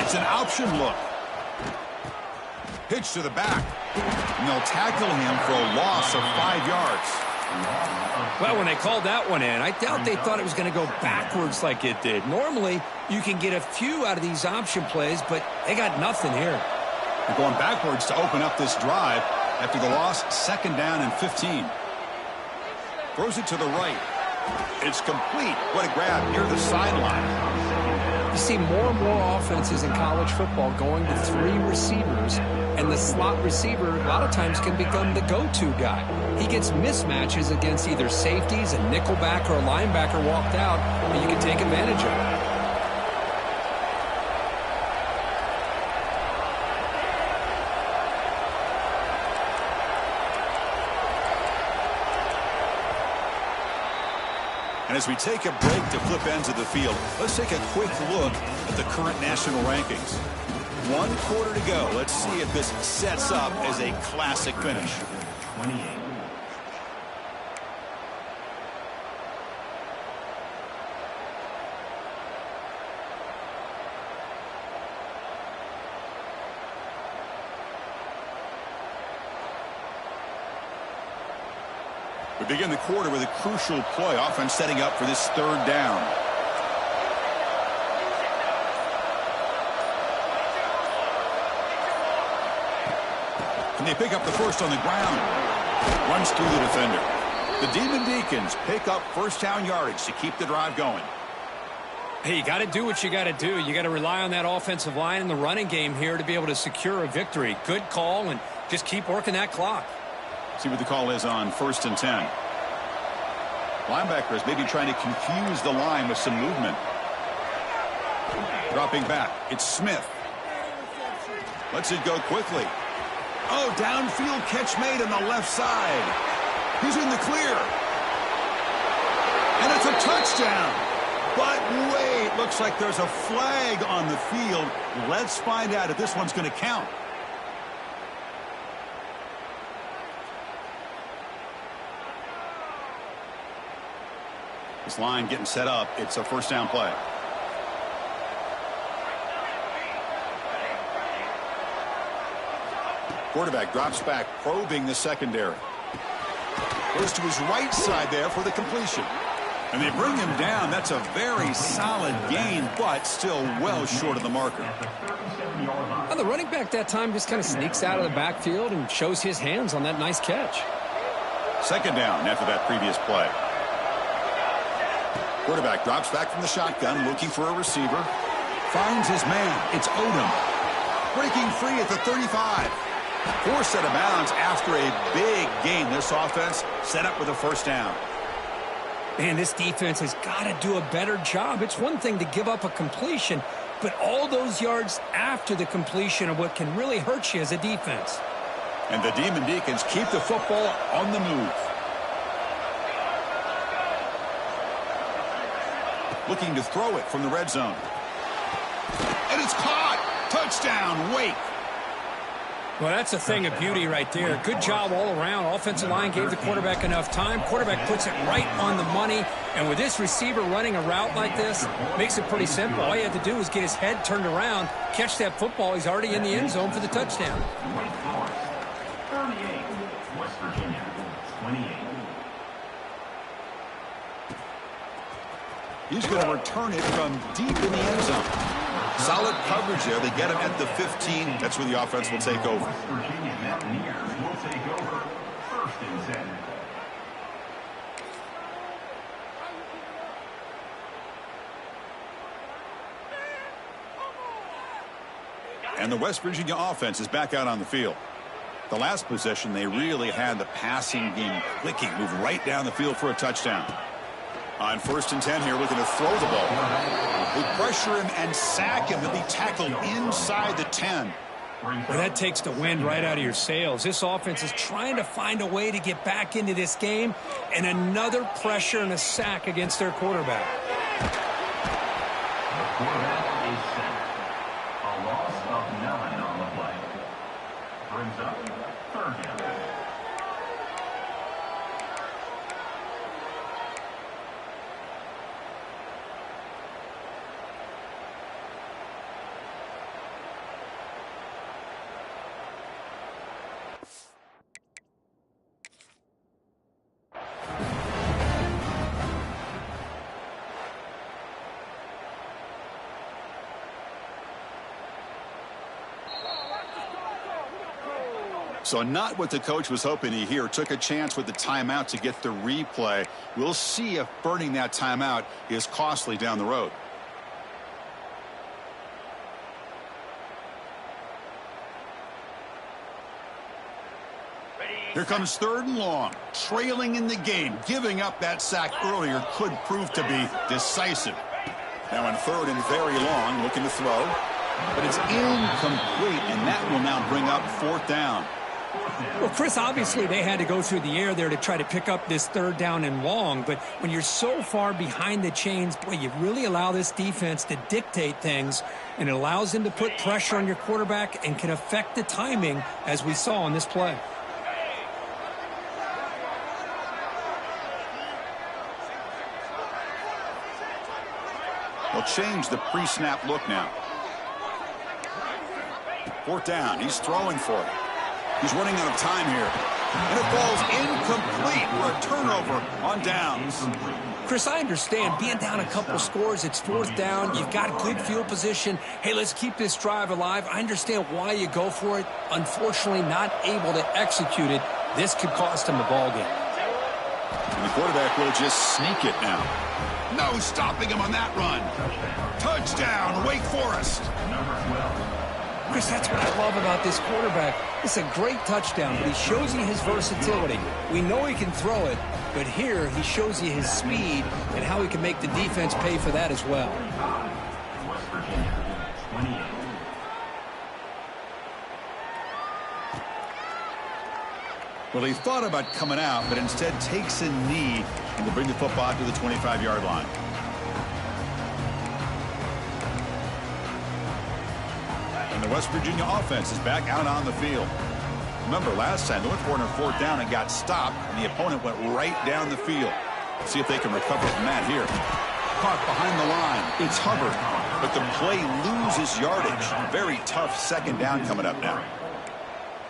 It's an option look. Pitch to the back. And they'll tackle him for a loss of 5 yards. Well, when they called that one in, I doubt they thought it was going to go backwards like it did. Normally, you can get a few out of these option plays, but they got nothing here. They're going backwards to open up this drive after the loss, 2nd down and 15. Throws it to the right. It's complete. What a grab near the sideline. You see more and more offenses in college football going to 3 receivers, and the slot receiver a lot of times can become the go-to guy. He gets mismatches against either safeties, a nickelback, or a linebacker walked out, and you can take advantage of it. And as we take a break to flip ends of the field, let's take a quick look at the current national rankings. 1 quarter to go. Let's see if this sets up as a classic finish. 28. We begin the quarter with a crucial play. Offense setting up for this 3rd down. And they pick up the first on the ground. Runs through the defender. The Demon Deacons pick up first down yardage to keep the drive going. Hey, you got to do what you got to do. You got to rely on that offensive line and the running game here to be able to secure a victory. Good call, and just keep working that clock. See what the call is on 1st and 10. Linebacker is maybe trying to confuse the line with some movement. Dropping back. It's Smith. Lets it go quickly. Oh, downfield catch made on the left side. He's in the clear. And it's a touchdown. But wait, looks like there's a flag on the field. Let's find out if this one's going to count. This line getting set up. It's a first down play. Quarterback drops back, probing the secondary. Goes to his right side there for the completion. And they bring him down. That's a very solid gain, but still well short of the marker. Well, the running back that time just kind of sneaks out of the backfield and shows his hands on that nice catch. 2nd down after that previous play. Quarterback drops back from the shotgun, looking for a receiver. Finds his man. It's Odom. Breaking free at the 35. Forced out of bounds after a big gain. This offense set up with a first down. Man, this defense has got to do a better job. It's one thing to give up a completion, but all those yards after the completion are what can really hurt you as a defense. And the Demon Deacons keep the football on the move. Looking to throw it from the red zone. And it's caught. Touchdown, Wake. Well, that's a thing of beauty right there. Good job all around. Offensive line gave the quarterback enough time. Quarterback puts it right on the money. And with this receiver running a route like this, makes it pretty simple. All you have to do is get his head turned around, catch that football. He's already in the end zone for the touchdown. Wake Forest, 38. West Virginia, 28. He's going to return it from deep in the end zone. Solid coverage there. They get him at the 15. That's where the offense will take over. West Virginia Mountaineers will take over. 1st and 10. And the West Virginia offense is back out on the field. The last possession, they really had the passing game clicking. Move right down the field for a touchdown. On 1st and 10 here, looking to throw the ball. They pressure him and sack him. He'll be tackled inside the 10. Well, that takes the wind right out of your sails. This offense is trying to find a way to get back into this game, and another pressure and a sack against their quarterback. The quarterback is set. A loss of 9 on the play. Brings up 3rd down. So not what the coach was hoping to hear. Took a chance with the timeout to get the replay. We'll see if burning that timeout is costly down the road. Here comes 3rd and long. Trailing in the game. Giving up that sack earlier could prove to be decisive. Now in 3rd and very long, looking to throw. But it's incomplete, and that will now bring up 4th down. Well, Chris, obviously they had to go through the air there to try to pick up this 3rd down and long, but when you're so far behind the chains, boy, you really allow this defense to dictate things, and it allows them to put pressure on your quarterback and can affect the timing, as we saw on this play. They'll change the pre-snap look now. 4th down. He's throwing for it. He's running out of time here. And it falls incomplete for a turnover on downs. Chris, I understand being down a couple scores, it's 4th down, you've got good field position. Hey, let's keep this drive alive. I understand why you go for it. Unfortunately, not able to execute it. This could cost him the ball game. And the quarterback will just sneak it now. No stopping him on that run. Touchdown, Wake Forest. Number 12. Chris, that's what I love about this quarterback. It's a great touchdown, but he shows you his versatility. We know he can throw it, but here he shows you his speed and how he can make the defense pay for that as well. West Virginia, 28. Well, he thought about coming out, but instead takes a knee and will bring the football to the 25-yard line. And the West Virginia offense is back out on the field. Remember, last time they went for it on 4th down and got stopped, and the opponent went right down the field. Let's see if they can recover from that here. Caught behind the line. It's Hubbard, but the play loses yardage. Very tough 2nd down coming up now.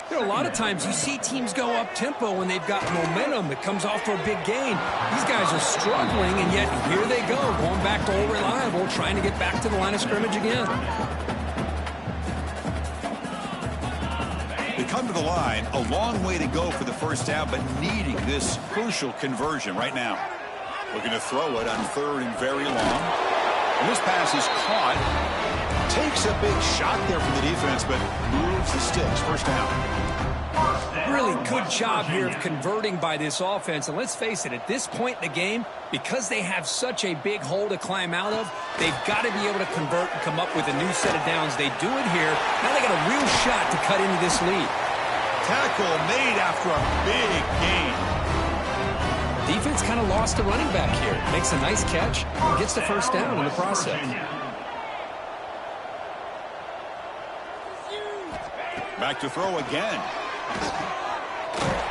You know, a lot of times you see teams go up-tempo when they've got momentum that comes off for a big gain. These guys are struggling, and yet here they go, going back to old reliable, trying to get back to the line of scrimmage again. They come to the line, a long way to go for the 1st down, but needing this crucial conversion right now. Looking to throw it on 3rd and very long. And this pass is caught. Takes a big shot there from the defense, but moves the sticks. 1st down. Really good job here of converting by this offense. And let's face it, at this point in the game, because they have such a big hole to climb out of, they've got to be able to convert and come up with a new set of downs. They do it here. Now they got a real shot to cut into this lead. Tackle made after a big gain. Defense kind of lost the running back here. Makes a nice catch and gets the 1st down in the process. Back to throw again.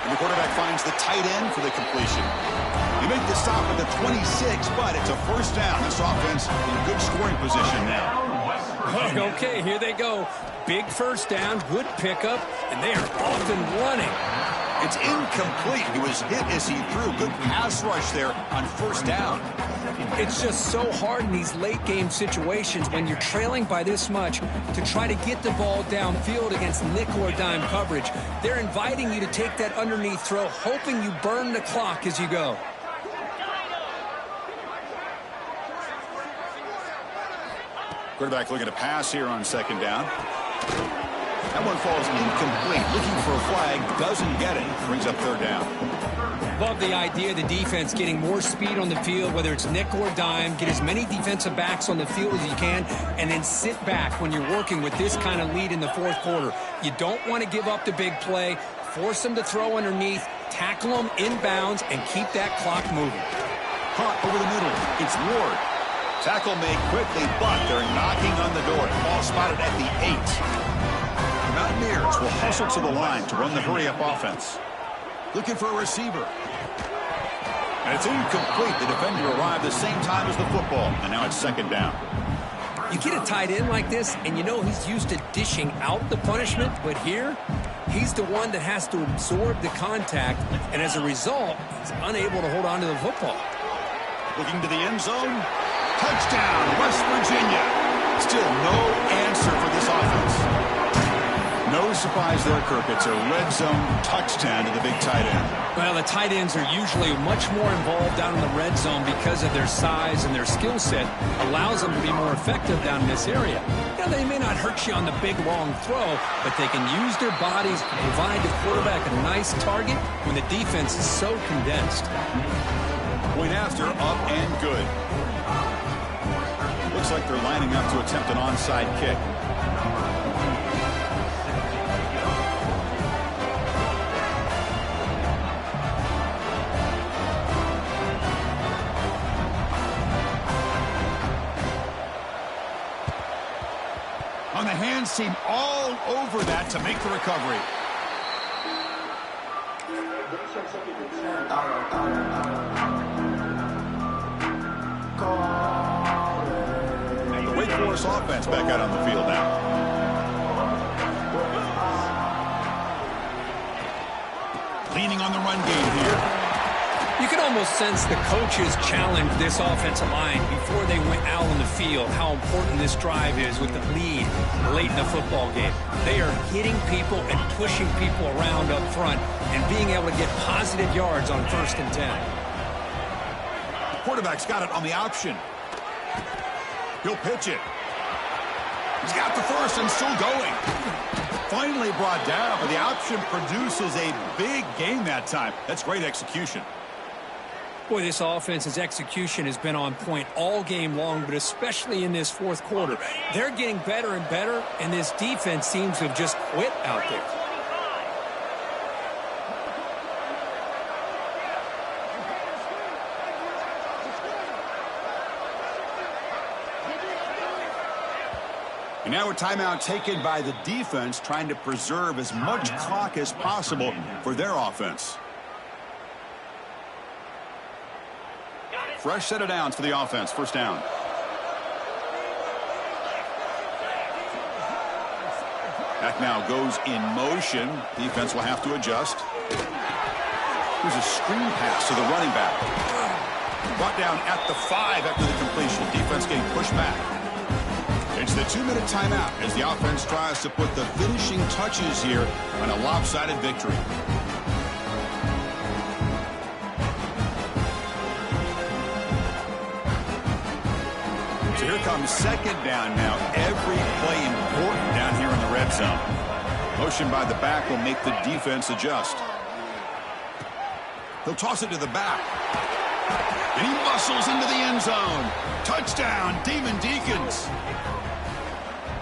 And the quarterback finds the tight end for the completion. You make the stop at the 26, but it's a first down. This offense in good scoring position now. Okay, here they go. Big first down, good pickup, and they are off and running. It's incomplete. He was hit as he threw. Good pass rush there on first down. It's just so hard in these late-game situations when you're trailing by this much to try to get the ball downfield against nickel or dime coverage. They're inviting you to take that underneath throw, hoping you burn the clock as you go. Quarterback looking to pass here on second down. That one falls incomplete. Looking for a flag, doesn't get it. Brings up third down. Love the idea of the defense getting more speed on the field, whether it's nickel or dime. Get as many defensive backs on the field as you can, and then sit back when you're working with this kind of lead in the fourth quarter. You don't want to give up the big play. Force them to throw underneath, tackle them inbounds, and keep that clock moving. Caught over the middle. It's Ward. Tackle made quickly, but they're knocking on the door. Ball spotted at the 8. Mountaineers will hustle to the line to run the hurry-up offense. Looking for a receiver. And it's incomplete. The defender arrived the same time as the football, and now it's second down. You get a tight end like this, and you know he's used to dishing out the punishment, but here, he's the one that has to absorb the contact, and as a result, he's unable to hold on to the football. Looking to the end zone. Touchdown, West Virginia. Still no answer for this offense. No surprise there, Kirk. It's a red zone touchdown to the big tight end. Well, the tight ends are usually much more involved down in the red zone because of their size and their skill set. Allows them to be more effective down in this area. You know, they may not hurt you on the big, long throw, but they can use their bodies to provide the quarterback a nice target when the defense is so condensed. Point after, up and good. Looks like they're lining up to attempt an onside kick. On the hands team all over that to make the recovery. The Wake Forest offense back out on the field now. Leaning on the run game here. You can almost sense the coaches challenge this offensive line before they went out on the field, how important this drive is with the lead late in the football game. They are hitting people and pushing people around up front and being able to get positive yards on 1st and 10. The quarterback's got it on the option. He'll pitch it. He's got the first and still going. Finally brought down, but the option produces a big game that time. That's great execution. Boy, this offense's execution has been on point all game long, but especially in this fourth quarter. They're getting better and better, and this defense seems to have just quit out there. And now a timeout taken by the defense, trying to preserve as much clock as possible for their offense. Fresh set of downs for the offense. First down. Back now goes in motion. Defense will have to adjust. Here's a screen pass to the running back. Brought down at the 5 after the completion. Defense getting pushed back. It's the 2-minute timeout as the offense tries to put the finishing touches here on a lopsided victory. So here comes second down now. Every play important down here in the red zone. Motion by the back will make the defense adjust. He'll toss it to the back. And he muscles into the end zone. Touchdown, Demon Deacons.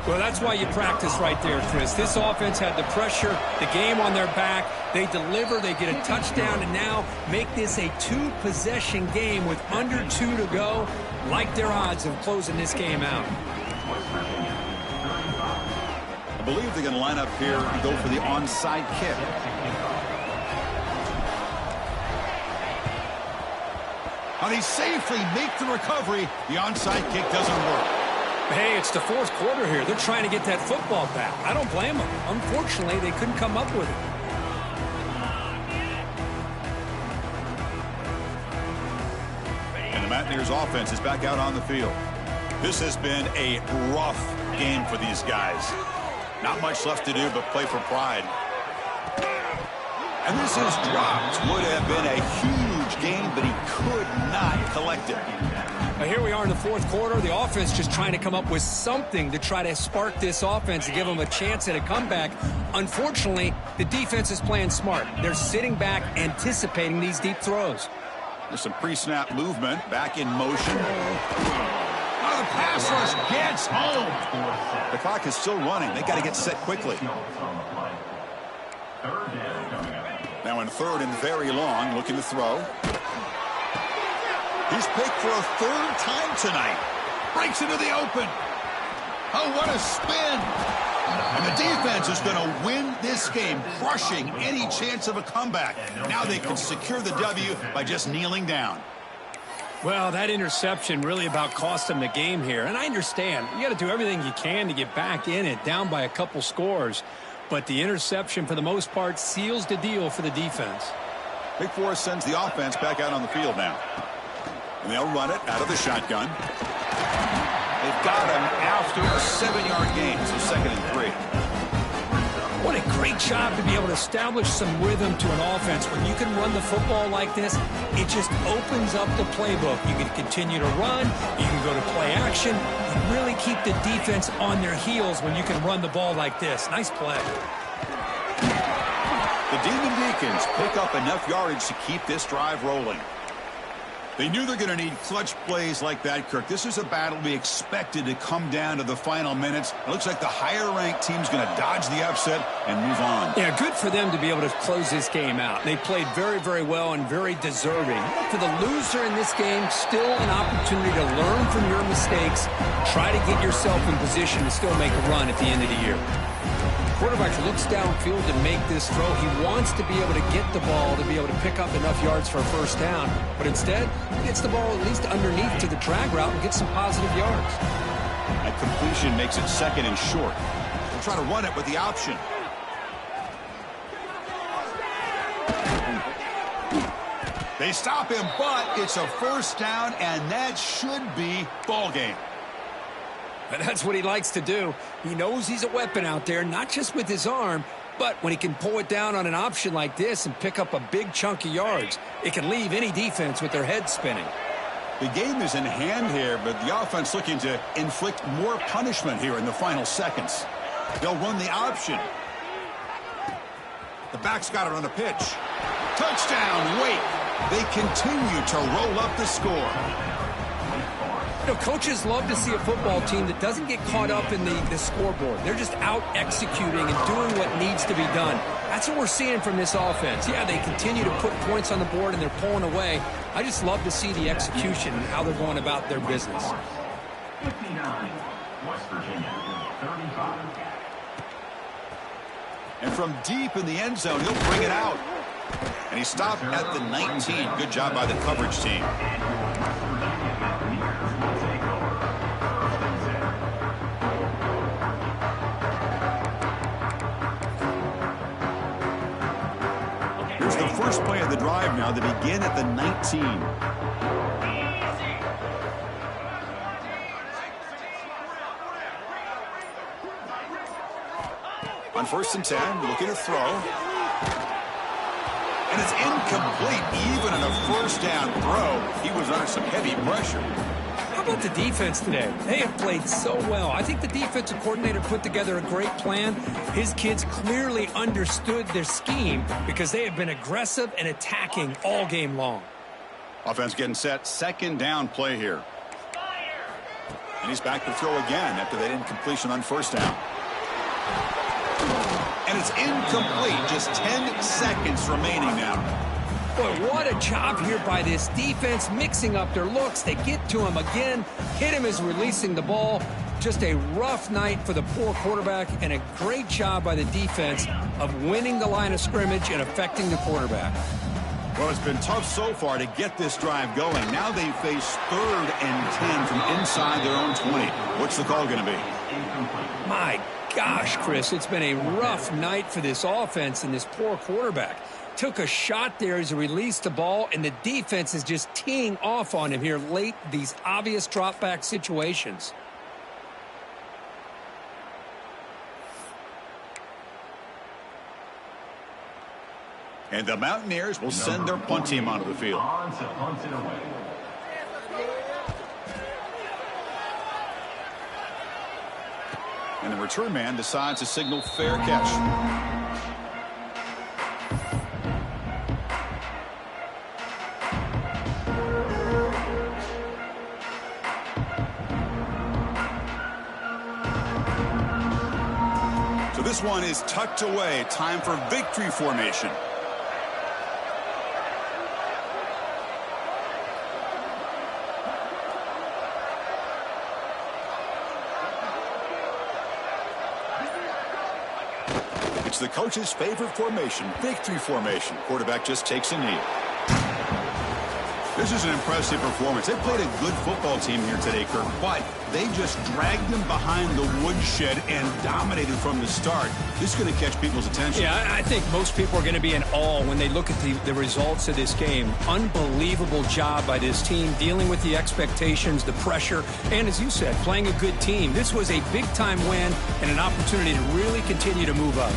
Well, that's why you practice right there, Chris. This offense had the pressure, the game on their back. They deliver, they get a touchdown, and now make this a 2-possession game with under 2 to go. Like their odds of closing this game out. believe they're going to line up here and go for the onside kick. Now they safely make the recovery. The onside kick doesn't work. Hey, it's the fourth quarter here. They're trying to get that football back. I don't blame them. Unfortunately, they couldn't come up with it. And the Mountaineers offense is back out on the field. This has been a rough game for these guys. Not much left to do but play for pride. And this is dropped. Would have been a huge game, but he could not collect it. Here we are in the fourth quarter. The offense just trying to come up with something to try to spark this offense and give them a chance at a comeback. Unfortunately, the defense is playing smart. They're sitting back, anticipating these deep throws. There's some pre-snap movement, back in motion. Oh, the pass rush gets home. The clock is still running. They got to get set quickly. Now in third and very long, looking to throw. He's picked for a third time tonight. Breaks into the open. Oh, what a spin. And the defense is going to win this game, crushing any chance of a comeback. Now they can secure the W by just kneeling down. Well, that interception really about cost them the game here. And I understand. You got to do everything you can to get back in it, down by a couple scores. But the interception, for the most part, seals the deal for the defense. Wake Forest sends the offense back out on the field now. And they'll run it out of the shotgun. They've got him after a 7-yard gain, so 2nd and 3. What a great job to be able to establish some rhythm to an offense. When you can run the football like this, it just opens up the playbook. You can continue to run. You can go to play action. You really keep the defense on their heels when you can run the ball like this. Nice play. The Demon Deacons pick up enough yardage to keep this drive rolling. They knew they're going to need clutch plays like that, Kirk. This is a battle we expected to come down to the final minutes. It looks like the higher-ranked team's going to dodge the upset and move on. Yeah, good for them to be able to close this game out. They played very, very well and very deserving. For the loser in this game, still an opportunity to learn from your mistakes. Try to get yourself in position to still make a run at the end of the year. Quarterback looks downfield to make this throw. He wants to be able to get the ball to be able to pick up enough yards for a first down. But instead, he gets the ball at least underneath to the drag route and gets some positive yards. That completion makes it 2nd and short. They'll try to run it with the option. They stop him, but it's a first down, and that should be ball game. But that's what he likes to do. He knows he's a weapon out there, not just with his arm, but when he can pull it down on an option like this and pick up a big chunk of yards, it can leave any defense with their head spinning. The game is in hand here, but the offense looking to inflict more punishment here in the final seconds. They'll run the option. The back's got it on the pitch. Touchdown, Wake. They continue to roll up the score. You know, coaches love to see a football team that doesn't get caught up in the scoreboard. They're just out executing and doing what needs to be done. That's what we're seeing from this offense. Yeah, they continue to put points on the board and they're pulling away. I just love to see the execution and how they're going about their business. 59, West Virginia, 35. And from deep in the end zone, he'll bring it out. And he stopped at the 19. Good job by the coverage team. Here's the first play of the drive now to begin at the 19. On 1st and 10, looking to throw. And it's incomplete. Even on a first down throw, he was under some heavy pressure. How about the defense today? They have played so well. I think the defensive coordinator put together a great plan. His kids clearly understood their scheme because they have been aggressive and attacking all game long. Offense getting set. 2nd down play here. And he's back to throw again after that incompletion on 1st down. And it's incomplete. Just 10 seconds remaining now. Boy, what a job here by this defense, mixing up their looks. They get to him again, hit him as releasing the ball. just a rough night for the poor quarterback and a great job by the defense of winning the line of scrimmage and affecting the quarterback. Well, it's been tough so far to get this drive going. Now they face 3rd and 10 from inside their own 20. What's the call going to be? My gosh, Chris, it's been a rough night for this offense and this poor quarterback. Took a shot there as he released the ball, and the defense is just teeing off on him here late, these obvious drop-back situations. And the Mountaineers will send their punt team onto the field. On to punt it away. And the return man decides to signal fair catch. So this one is tucked away. Time for victory formation. It's the coach's favorite formation, victory formation. Quarterback just takes a knee. This is an impressive performance. They played a good football team here today, Kirk, but they just dragged them behind the woodshed and dominated from the start. This is going to catch people's attention. Yeah, I think most people are going to be in awe when they look at the results of this game. Unbelievable job by this team, dealing with the expectations, the pressure, and as you said, playing a good team. This was a big-time win and an opportunity to really continue to move up.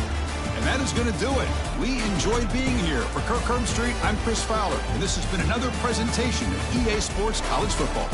And that is going to do it. We enjoyed being here. For Kirk Herbstreit, I'm Chris Fowler, and this has been another presentation of EA Sports College Football.